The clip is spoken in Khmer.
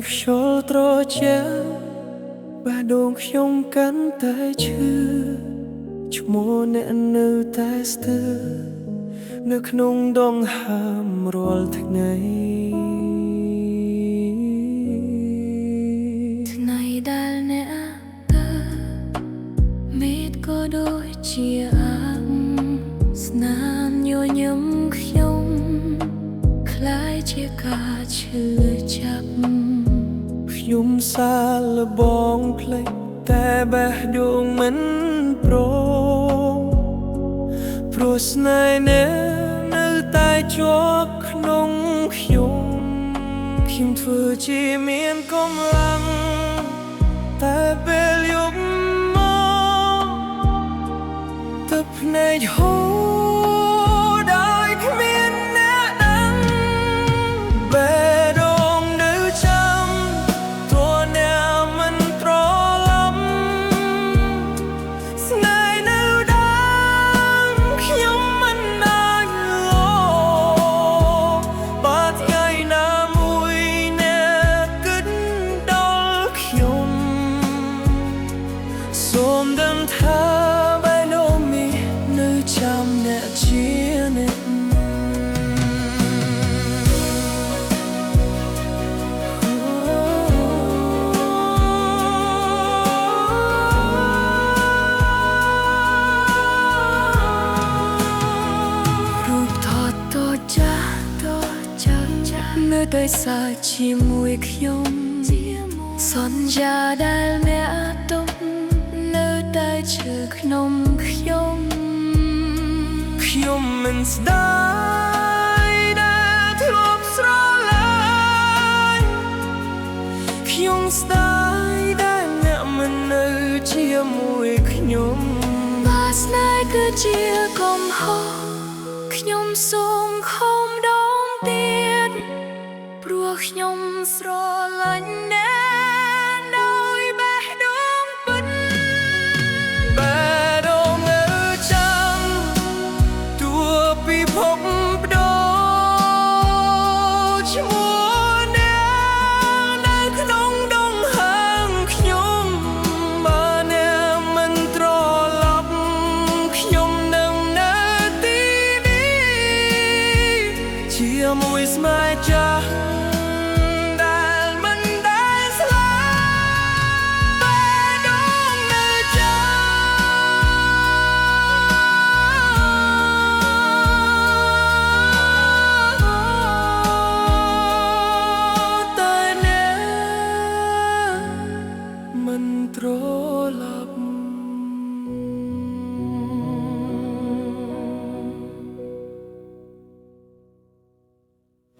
ខ្យល់ត្រជាបេះដូងខ្ញុំកាន់តែឈឺឈ្មោះអ្នកនៅតែស្ទើរនៅក្នុងដងហើមរាល់ថ្ងៃថ្ងៃដែលអ្នកទៅមេឃក៏ដូចជាអាំងស្នាមញញឹមខ្ញុំคล้ายជាការឈឺចាប់ខ្ញុំសាឡបងភ្លេចតែបេះដូងមិនព្រមព្រោះស្នេហ៍អ្នកនៅតែជាប់ក្នុងខ្ញុំធ្វើជាមានកម្លាំងតែពេលយប់មកទឹកភ្នែកហូរដោយគ្មានអ្នកដឹងបេះដូងនៅចាំទោះអ្នកមិនត្រឡប់ស្នេហ៍នៅដើមខ្ញុំមិនអាចលបើថ្ងៃណាមួយអ្នកគិតដល់ខ្ញុំសូមដឹងថាបេះដូងនេះនៅចាំអ្នកជាអ្នកនៅតែសាជាមួយខ្ញុំសន្យាដែលអ្នកទុកនៅតែជឿក្នុងខ្ញុំមិនស្ដាយដែលធ្លាប់ស្រឡាញ់ខ្ញុំស្ដាយដែលអ្នកមិននៅជាមួយខ្ញុំបើស្នេហ៍គឺជាកំហុសខ្ញុំសូមខំដងទៀតព្រោះខ្ញុំស្រឡាញ់អ្នក